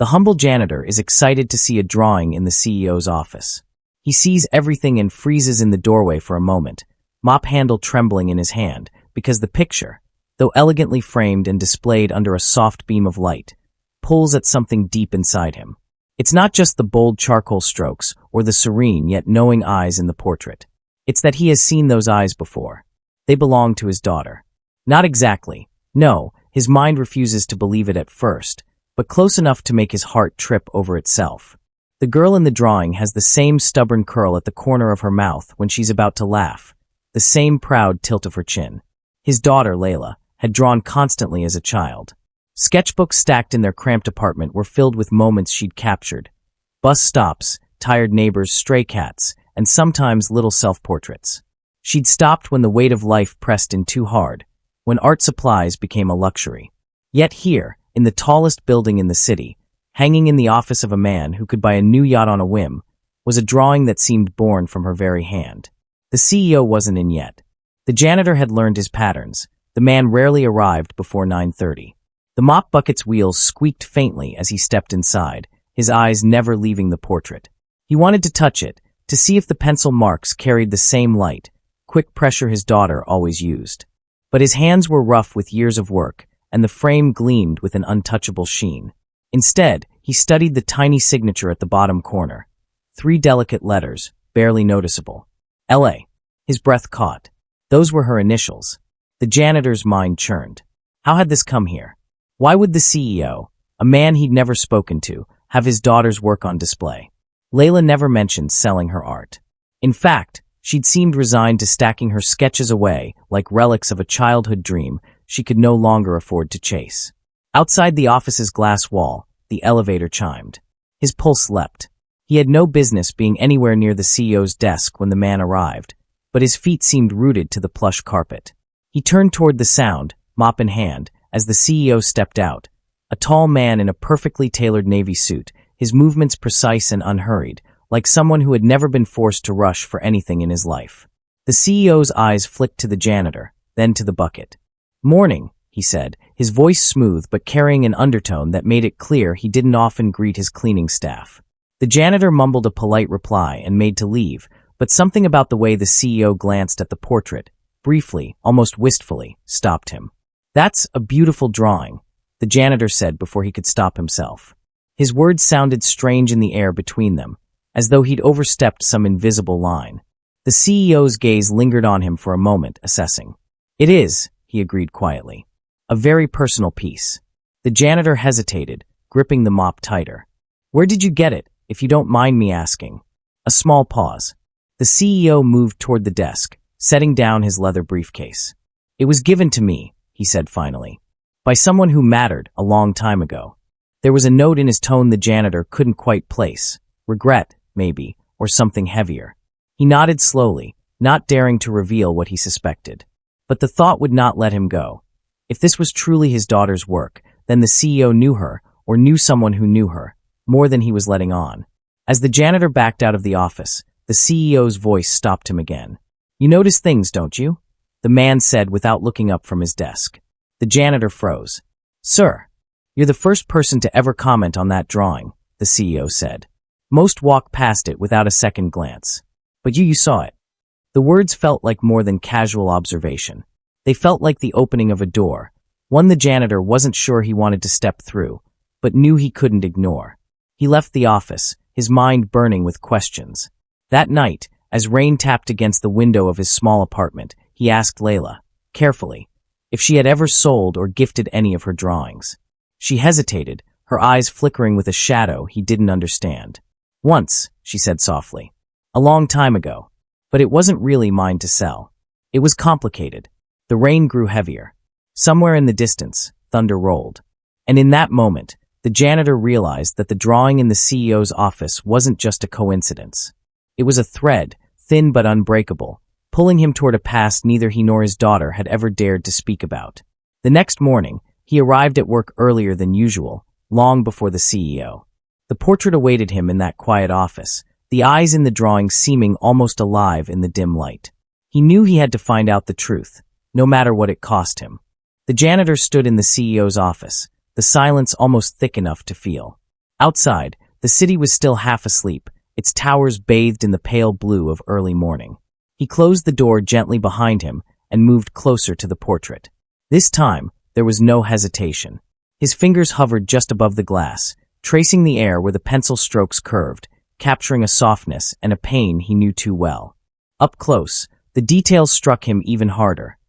The humble janitor is excited to see a drawing in the CEO's office. He sees everything and freezes in the doorway for a moment, mop handle trembling in his hand, because the picture, though elegantly framed and displayed under a soft beam of light, pulls at something deep inside him. It's not just the bold charcoal strokes or the serene yet knowing eyes in the portrait. It's that he has seen those eyes before. They belong to his daughter. Not exactly. No, his mind refuses to believe it at first, but close enough to make his heart trip over itself. The girl in the drawing has the same stubborn curl at the corner of her mouth when she's about to laugh, the same proud tilt of her chin. His daughter, Layla, had drawn constantly as a child. Sketchbooks stacked in their cramped apartment were filled with moments she'd captured. Bus stops, tired neighbors, stray cats, and sometimes little self-portraits. She'd stopped when the weight of life pressed in too hard, when art supplies became a luxury. Yet here, in the tallest building in the city, hanging in the office of a man who could buy a new yacht on a whim, was a drawing that seemed born from her very hand. The CEO wasn't in yet. The janitor had learned his patterns. The man rarely arrived before 9:30. The mop bucket's wheels squeaked faintly as he stepped inside, his eyes never leaving the portrait. He wanted to touch it, to see if the pencil marks carried the same light, quick pressure his daughter always used. But his hands were rough with years of work, and the frame gleamed with an untouchable sheen. Instead, he studied the tiny signature at the bottom corner. 3 delicate letters, barely noticeable. L.A. His breath caught. Those were her initials. The janitor's mind churned. How had this come here? Why would the CEO, a man he'd never spoken to, have his daughter's work on display? Layla never mentioned selling her art. In fact, she'd seemed resigned to stacking her sketches away like relics of a childhood dream she could no longer afford to chase. Outside the office's glass wall, the elevator chimed. His pulse leapt. He had no business being anywhere near the CEO's desk when the man arrived, but his feet seemed rooted to the plush carpet. He turned toward the sound, mop in hand, as the CEO stepped out, a tall man in a perfectly tailored navy suit, his movements precise and unhurried, like someone who had never been forced to rush for anything in his life. The CEO's eyes flicked to the janitor, then to the bucket. "Morning," he said, his voice smooth but carrying an undertone that made it clear he didn't often greet his cleaning staff. The janitor mumbled a polite reply and made to leave, but something about the way the CEO glanced at the portrait, briefly, almost wistfully, stopped him. "That's a beautiful drawing," the janitor said before he could stop himself. His words sounded strange in the air between them, as though he'd overstepped some invisible line. The CEO's gaze lingered on him for a moment, assessing. "It is," he agreed quietly. "A very personal piece." The janitor hesitated, gripping the mop tighter. "Where did you get it, if you don't mind me asking?" A small pause. The CEO moved toward the desk, setting down his leather briefcase. "It was given to me," he said finally, "by someone who mattered a long time ago." There was a note in his tone the janitor couldn't quite place. Regret, maybe, or something heavier. He nodded slowly, not daring to reveal what he suspected. But the thought would not let him go. If this was truly his daughter's work, then the CEO knew her, or knew someone who knew her, more than he was letting on. As the janitor backed out of the office, the CEO's voice stopped him again. "You notice things, don't you?" the man said without looking up from his desk. The janitor froze. "Sir, you're the first person to ever comment on that drawing," the CEO said. "Most walk past it without a second glance. But you saw it." The words felt like more than casual observation. They felt like the opening of a door, one the janitor wasn't sure he wanted to step through, but knew he couldn't ignore. He left the office, his mind burning with questions. That night, as rain tapped against the window of his small apartment, he asked Layla, carefully, if she had ever sold or gifted any of her drawings. She hesitated, her eyes flickering with a shadow he didn't understand. "Once," she said softly. "A long time ago. But it wasn't really mine to sell. It was complicated." The rain grew heavier. Somewhere in the distance, thunder rolled. And in that moment, the janitor realized that the drawing in the CEO's office wasn't just a coincidence. It was a thread, thin but unbreakable, pulling him toward a past neither he nor his daughter had ever dared to speak about. The next morning, he arrived at work earlier than usual, long before the CEO. The portrait awaited him in that quiet office, the eyes in the drawing seeming almost alive in the dim light. He knew he had to find out the truth, no matter what it cost him. The janitor stood in the CEO's office, the silence almost thick enough to feel. Outside, the city was still half asleep, its towers bathed in the pale blue of early morning. He closed the door gently behind him and moved closer to the portrait. This time, there was no hesitation. His fingers hovered just above the glass, tracing the air where the pencil strokes curved, capturing a softness and a pain he knew too well. Up close, the details struck him even harder.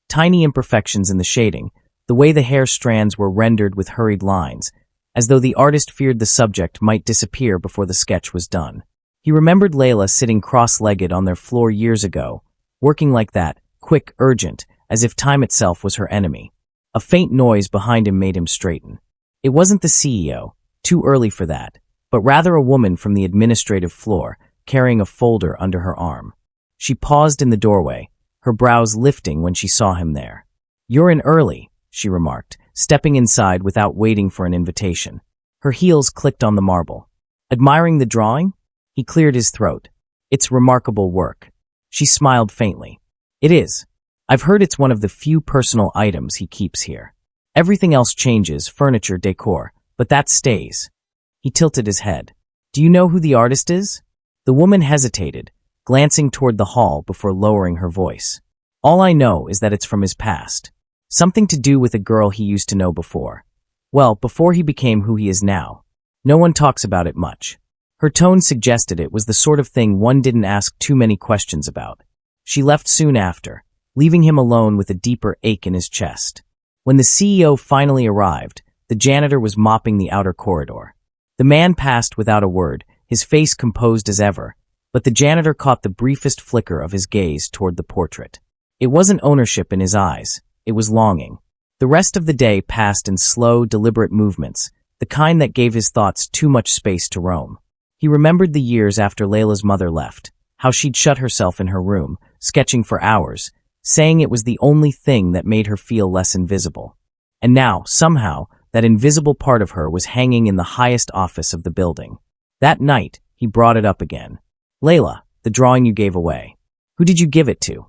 Tiny imperfections in the shading, the way the hair strands were rendered with hurried lines, as though the artist feared the subject might disappear before the sketch was done. He remembered Layla sitting cross-legged on their floor years ago, working like that, quick, urgent, as if time itself was her enemy. A faint noise behind him made him straighten. It wasn't the CEO, too early for that, but rather a woman from the administrative floor, carrying a folder under her arm. She paused in the doorway, her brows lifting when she saw him there. "You're in early," she remarked, stepping inside without waiting for an invitation. Her heels clicked on the marble. "Admiring the drawing?" He cleared his throat. "It's remarkable work." She smiled faintly. "It is. I've heard it's one of the few personal items he keeps here. Everything else changes, furniture, decor, but that stays." He tilted his head. "Do you know who the artist is?" The woman hesitated, glancing toward the hall before lowering her voice. "All I know is that it's from his past. Something to do with a girl he used to know before. Well, before he became who he is now. No one talks about it much." Her tone suggested it was the sort of thing one didn't ask too many questions about. She left soon after, leaving him alone with a deeper ache in his chest. When the CEO finally arrived, the janitor was mopping the outer corridor. The man passed without a word, his face composed as ever, but the janitor caught the briefest flicker of his gaze toward the portrait. It wasn't ownership in his eyes, it was longing. The rest of the day passed in slow, deliberate movements, the kind that gave his thoughts too much space to roam. He remembered the years after Layla's mother left, how she'd shut herself in her room, sketching for hours, saying it was the only thing that made her feel less invisible. And now, somehow, that invisible part of her was hanging in the highest office of the building. That night, he brought it up again. "Layla, the drawing you gave away. Who did you give it to?"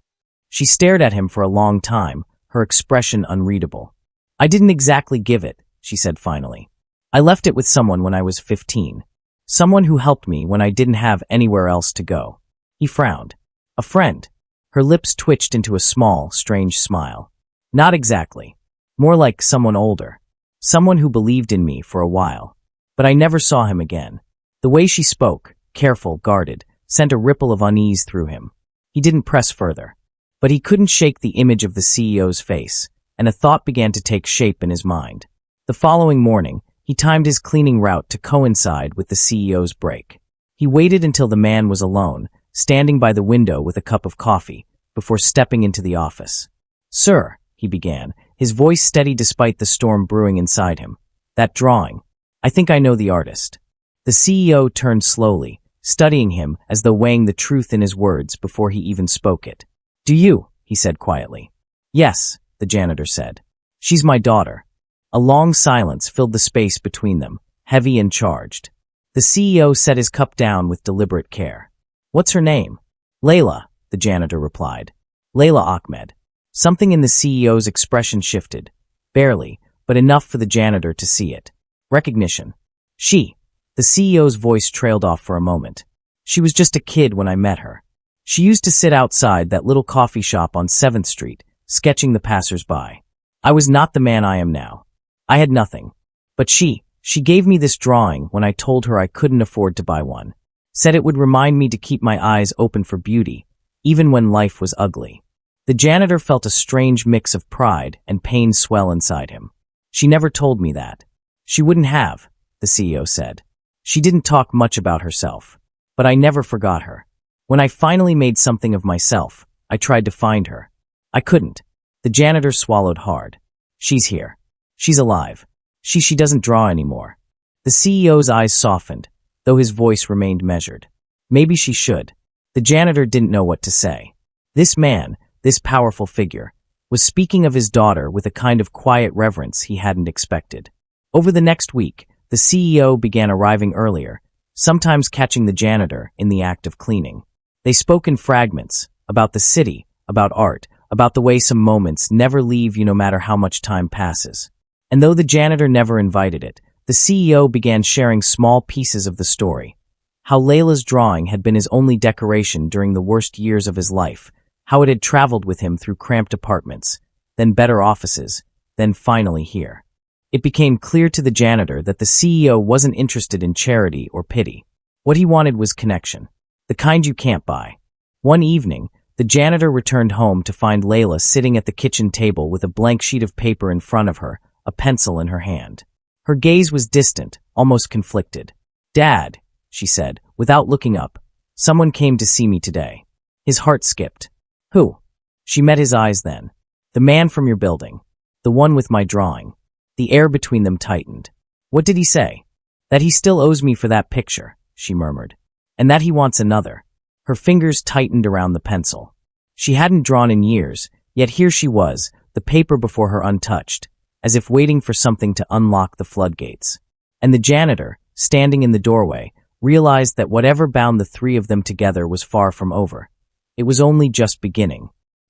She stared at him for a long time, her expression unreadable. "I didn't exactly give it," she said finally. "I left it with someone when I was 15. Someone who helped me when I didn't have anywhere else to go." He frowned. "A friend." Her lips twitched into a small, strange smile. "Not exactly. More like someone older. Someone who believed in me for a while. But I never saw him again." The way she spoke, careful, guarded, sent a ripple of unease through him. He didn't press further. But he couldn't shake the image of the CEO's face, and a thought began to take shape in his mind. The following morning, he timed his cleaning route to coincide with the CEO's break. He waited until the man was alone, standing by the window with a cup of coffee, before stepping into the office. "Sir," he began, his voice steady despite the storm brewing inside him. "That drawing. I think I know the artist." The CEO turned slowly, studying him as though weighing the truth in his words before he even spoke it. "Do you?" he said quietly. "Yes," the janitor said. "She's my daughter." A long silence filled the space between them, heavy and charged. The CEO set his cup down with deliberate care. "What's her name?" "Layla," the janitor replied. "Layla Ahmed." Something in the CEO's expression shifted. Barely, but enough for the janitor to see it. Recognition. "She." The CEO's voice trailed off for a moment. "She was just a kid when I met her. She used to sit outside that little coffee shop on 7th Street, sketching the passers-by. I was not the man I am now. I had nothing. But she gave me this drawing when I told her I couldn't afford to buy one. Said it would remind me to keep my eyes open for beauty, even when life was ugly." The janitor felt a strange mix of pride and pain swell inside him. "She never told me that." "She wouldn't have," the CEO said. "She didn't talk much about herself. But I never forgot her. When I finally made something of myself, I tried to find her. I couldn't." The janitor swallowed hard. "She's here. She's alive. She doesn't draw anymore." The CEO's eyes softened, though his voice remained measured. "Maybe she should." The janitor didn't know what to say. This man, this powerful figure, was speaking of his daughter with a kind of quiet reverence he hadn't expected. Over the next week, the CEO began arriving earlier, sometimes catching the janitor in the act of cleaning. They spoke in fragments, about the city, about art, about the way some moments never leave you no matter how much time passes. And though the janitor never invited it, the The CEO began sharing small pieces of the story. How Layla's drawing had been his only decoration during the worst years of his life, how it had traveled with him through cramped apartments, then better offices, then finally here. It became clear to the janitor that the CEO wasn't interested in charity or pity. What he wanted was connection, the kind you can't buy. One evening, the janitor returned home to find Layla sitting at the kitchen table with a blank sheet of paper in front of her, a pencil in her hand. Her gaze was distant, almost conflicted. "Dad," she said, without looking up, "someone came to see me today." His heart skipped. "Who?" She met his eyes then. "The man from your building. The one with my drawing." The air between them tightened. "What did he say?" "That he still owes me for that picture," she murmured. "And that he wants another." Her fingers tightened around the pencil. She hadn't drawn in years, yet here she was, the paper before her untouched, as if waiting for something to unlock the floodgates. And the janitor, standing in the doorway, realized that whatever bound the three of them together was far from over. It was only just beginning.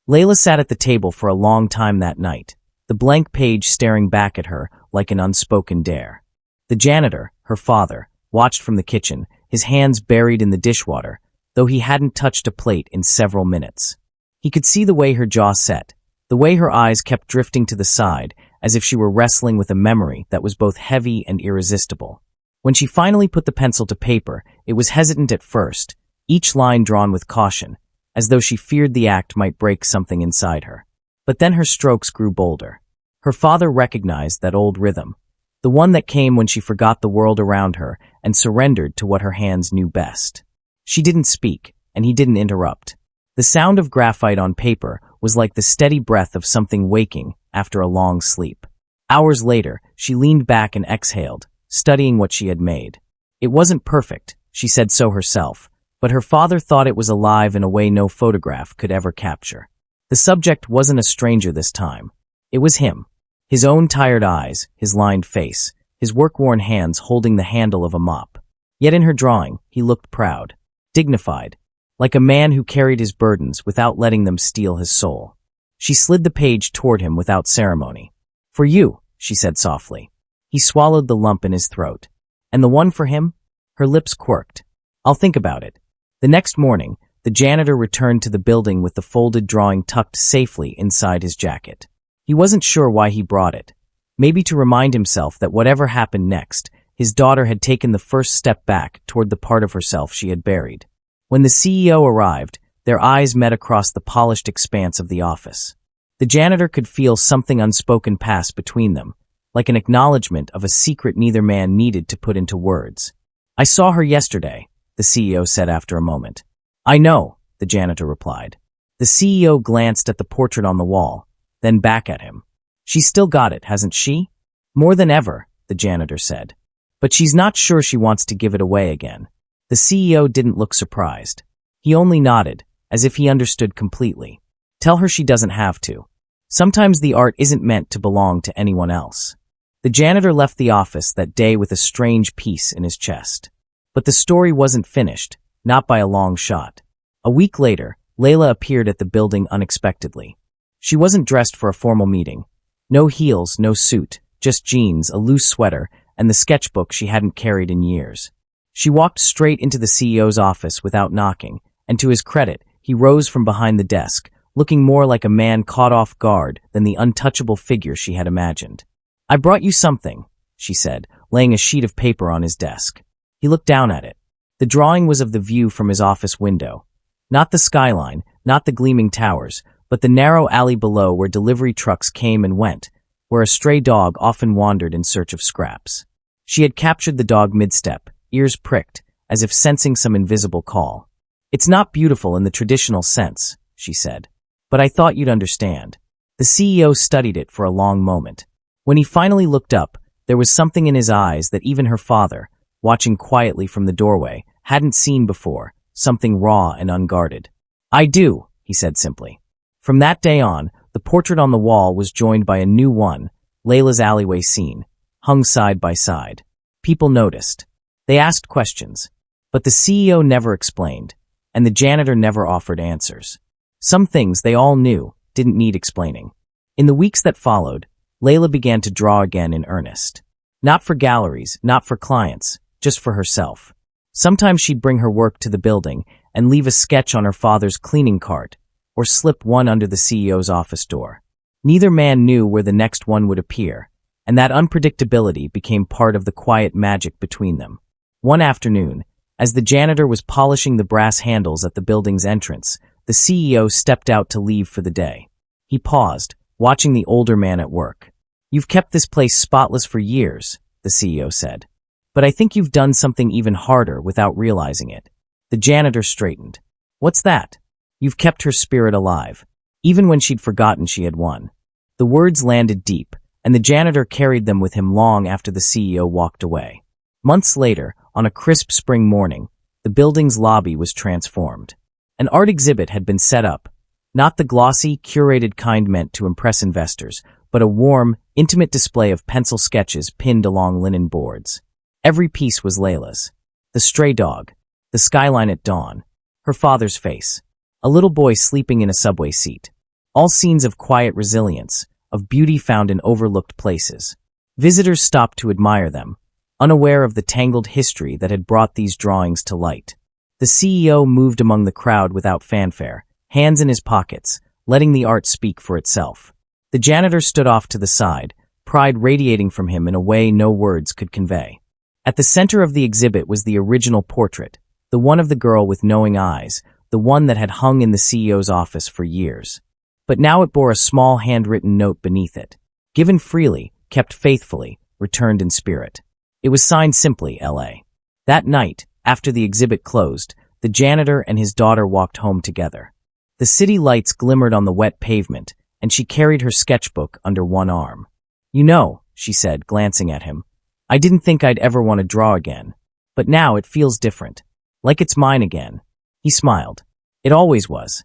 Layla sat at the table for a long time that night, the blank page staring back at her like an unspoken dare. The janitor, her father, watched from the kitchen, his hands buried in the dishwater, though he hadn't touched a plate in several minutes. He could see the way her jaw set, the way her eyes kept drifting to the side, as if she were wrestling with a memory that was both heavy and irresistible. When she finally put the pencil to paper, it was hesitant at first, each line drawn with caution, as though she feared the act might break something inside her. But then her strokes grew bolder. Her father recognized that old rhythm, the one that came when she forgot the world around her and surrendered to what her hands knew best. She didn't speak, and he didn't interrupt. The sound of graphite on paper was like the steady breath of something waking after a long sleep. Hours later, she leaned back and exhaled, studying what she had made. It wasn't perfect, she said so herself, but her father thought it was alive in a way no photograph could ever capture. The subject wasn't a stranger this time. It was him. His own tired eyes, his lined face, his work-worn hands holding the handle of a mop. Yet in her drawing, he looked proud, dignified, like a man who carried his burdens without letting them steal his soul. She slid the page toward him without ceremony. "For you," she said softly. He swallowed the lump in his throat. "And the one for him?" Her lips quirked. "I'll think about it." The next morning, the janitor returned to the building with the folded drawing tucked safely inside his jacket. He wasn't sure why he brought it. Maybe to remind himself that whatever happened next, his daughter had taken the first step back toward the part of herself she had buried. When the CEO arrived, their eyes met across the polished expanse of the office. The janitor could feel something unspoken pass between them, like an acknowledgement of a secret neither man needed to put into words. "I saw her yesterday," the CEO said after a moment. "I know," the janitor replied. The CEO glanced at the portrait on the wall, then back at him. "She's still got it, hasn't she?" "More than ever," the janitor said. "But she's not sure she wants to give it away again." The CEO didn't look surprised. He only nodded, as if he understood completely. "Tell her she doesn't have to. Sometimes the art isn't meant to belong to anyone else." The janitor left the office that day with a strange peace in his chest. But the story wasn't finished, not by a long shot. A week later, Layla appeared at the building unexpectedly. She wasn't dressed for a formal meeting. No heels, no suit, just jeans, a loose sweater, and the sketchbook she hadn't carried in years. She walked straight into the CEO's office without knocking, and to his credit, he rose from behind the desk, looking more like a man caught off guard than the untouchable figure she had imagined. "I brought you something," she said, laying a sheet of paper on his desk. He looked down at it. The drawing was of the view from his office window. Not the skyline, not the gleaming towers, but the narrow alley below where delivery trucks came and went, where a stray dog often wandered in search of scraps. She had captured the dog mid-step, ears pricked, as if sensing some invisible call. "It's not beautiful in the traditional sense," she said, "but I thought you'd understand." The CEO studied it for a long moment. When he finally looked up, there was something in his eyes that even her father, watching quietly from the doorway, hadn't seen before, something raw and unguarded. "I do," he said simply. From that day on, the portrait on the wall was joined by a new one, Layla's alleyway scene, hung side by side. People noticed. They asked questions, but the CEO never explained, and the janitor never offered answers. Some things they all knew didn't need explaining. In the weeks that followed, Layla began to draw again in earnest. Not for galleries, not for clients, just for herself. Sometimes she'd bring her work to the building and leave a sketch on her father's cleaning cart, or slip one under the CEO's office door. Neither man knew where the next one would appear, and that unpredictability became part of the quiet magic between them. One afternoon, as the janitor was polishing the brass handles at the building's entrance, the CEO stepped out to leave for the day. He paused, watching the older man at work. "You've kept this place spotless for years," the CEO said. "But I think you've done something even harder without realizing it." The janitor straightened. "What's that?" "You've kept her spirit alive, even when she'd forgotten she had won." The words landed deep, and the janitor carried them with him long after the CEO walked away. Months later, on a crisp spring morning, the building's lobby was transformed. An art exhibit had been set up, not the glossy, curated kind meant to impress investors, but a warm, intimate display of pencil sketches pinned along linen boards. Every piece was Layla's. The stray dog, the skyline at dawn, her father's face, a little boy sleeping in a subway seat. All scenes of quiet resilience, of beauty found in overlooked places. Visitors stopped to admire them, unaware of the tangled history that had brought these drawings to light. The CEO moved among the crowd without fanfare, hands in his pockets, letting the art speak for itself. The janitor stood off to the side, pride radiating from him in a way no words could convey. At the center of the exhibit was the original portrait, the one of the girl with knowing eyes, the one that had hung in the CEO's office for years. But now it bore a small handwritten note beneath it. "Given freely, kept faithfully, returned in spirit." It was signed simply, L.A. That night, after the exhibit closed, the janitor and his daughter walked home together. The city lights glimmered on the wet pavement, and she carried her sketchbook under one arm. "You know," she said, glancing at him, "I didn't think I'd ever want to draw again. But now it feels different. Like it's mine again." He smiled. It always was.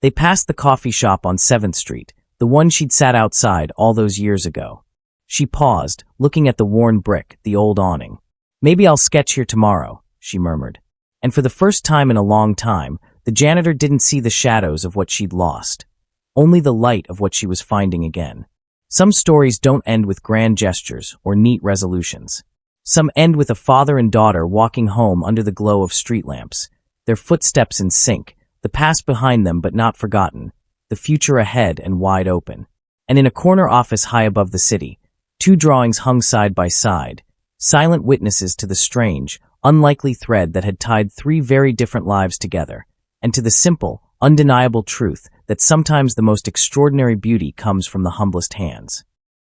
They passed the coffee shop on 7th Street, the one she'd sat outside all those years ago. She paused, looking at the worn brick, the old awning. "Maybe I'll sketch here tomorrow," she murmured. And for the first time in a long time, the janitor didn't see the shadows of what she'd lost, only the light of what she was finding again. Some stories don't end with grand gestures or neat resolutions. Some end with a father and daughter walking home under the glow of street lamps, their footsteps in sync, the past behind them but not forgotten, the future ahead and wide open. And in a corner office high above the city, two drawings hung side by side, silent witnesses to the strange, unlikely thread that had tied three very different lives together, and to the simple, undeniable truth that sometimes the most extraordinary beauty comes from the humblest hands.